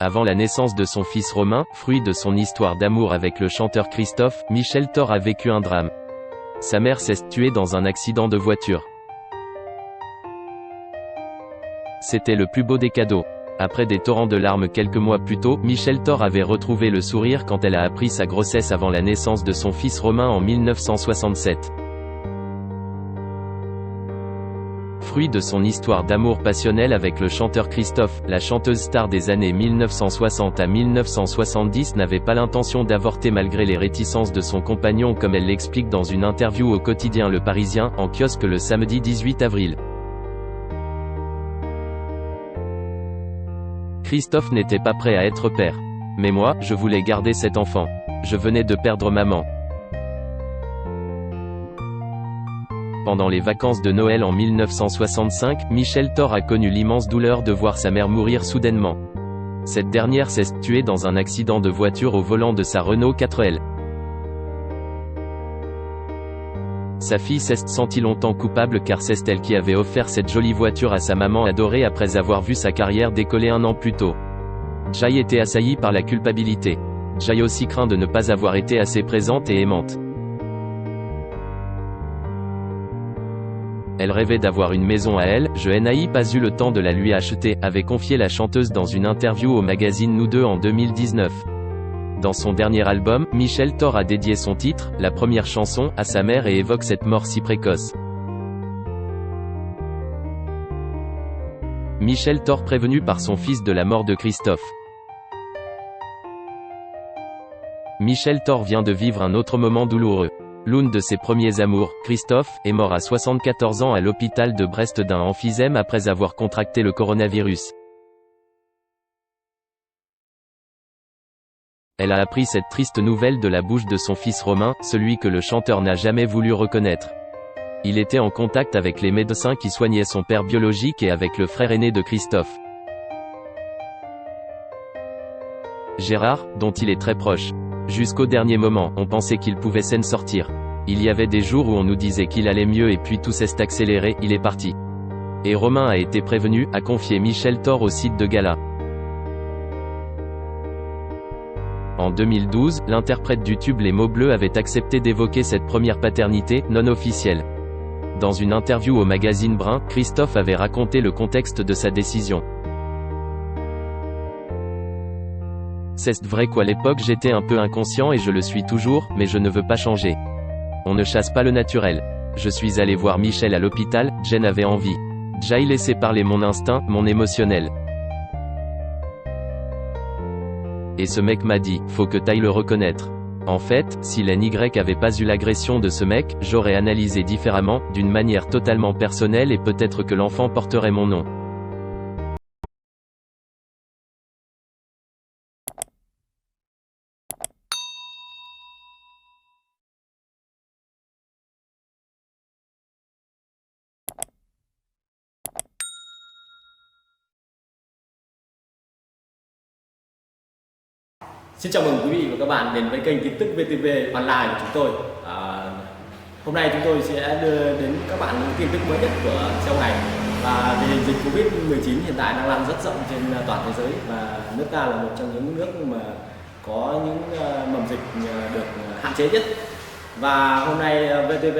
Avant la naissance de son fils Romain, fruit de son histoire d'amour avec le chanteur Christophe, Michel Thor a vécu un drame. Sa mère s'est tuée dans un accident de voiture. C'était le plus beau des cadeaux. Après des torrents de larmes quelques mois plus tôt, Michel Thor avait retrouvé le sourire quand elle a appris sa grossesse avant la naissance de son fils Romain en 1967. Fruit de son histoire d'amour passionnel avec le chanteur Christophe, la chanteuse star des années 1960 à 1970 n'avait pas l'intention d'avorter malgré les réticences de son compagnon comme elle l'explique dans une interview au quotidien Le Parisien, en kiosque le samedi 18 avril. Christophe n'était pas prêt à être père. Mais moi, je voulais garder cet enfant. Je venais de perdre maman. Pendant les vacances de Noël en 1965, Michel Thor a connu l'immense douleur de voir sa mère mourir soudainement. Cette dernière s'est tuée dans un accident de voiture au volant de sa Renault 4L. Sa fille s'est sentie longtemps coupable car c'est elle qui avait offert cette jolie voiture à sa maman adorée après avoir vu sa carrière décoller un an plus tôt. Jai était assaillie par la culpabilité. Jai aussi craint de ne pas avoir été assez présente et aimante. Elle rêvait d'avoir une maison à elle, je n'ai pas eu le temps de la lui acheter, avait confié la chanteuse dans une interview au magazine Nous Deux en 2019. Dans son dernier album, Michel Thor a dédié son titre, la première chanson, à sa mère et évoque cette mort si précoce. Michel Thor prévenu par son fils de la mort de Christophe. Michel Thor vient de vivre un autre moment douloureux. L'un de ses premiers amours, Christophe, est mort à 74 ans à l'hôpital de Brest d'un emphysème après avoir contracté le coronavirus. Elle a appris cette triste nouvelle de la bouche de son fils Romain, celui que le chanteur n'a jamais voulu reconnaître. Il était en contact avec les médecins qui soignaient son père biologique et avec le frère aîné de Christophe, Gérard, dont il est très proche. Jusqu'au dernier moment, on pensait qu'il pouvait s'en sortir. Il y avait des jours où on nous disait qu'il allait mieux et puis tout s'est accéléré, il est parti. Et Romain a été prévenu, a confié Michel Thor au site de Gala. En 2012, l'interprète du tube Les Mots Bleus avait accepté d'évoquer cette première paternité, non officielle. Dans une interview au magazine Brun, Christophe avait raconté le contexte de sa décision. C'est vrai qu'à l'époque j'étais un peu inconscient et je le suis toujours, mais je ne veux pas changer. On ne chasse pas le naturel. Je suis allé voir Michel à l'hôpital, Jen avait envie. J'ai laissé parler mon instinct, mon émotionnel. Et ce mec m'a dit, faut que t'ailles le reconnaître. En fait, si la NY avait pas eu l'agression de ce mec, j'aurais analysé différemment, d'une manière totalement personnelle et peut-être que l'enfant porterait mon nom. Xin chào mừng quý vị và các bạn đến với kênh tin tức VTV Online của chúng tôi. Hôm nay chúng tôi sẽ đưa đến các bạn những tin tức mới nhất của trong ngày. Và tình hình dịch Covid-19 hiện tại đang lan rất rộng trên toàn thế giới và nước ta là một trong những nước mà có những mầm dịch được hạn chế nhất. Và hôm nay VTV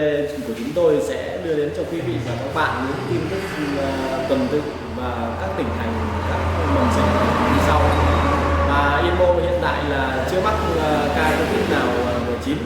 của chúng tôi sẽ đưa đến cho quý vị và các bạn những tin tức tuần tự và các tỉnh thành, các mầm dịch như sau. Và Yên Mô hiện tại là chưa mắc ca Covid nào 19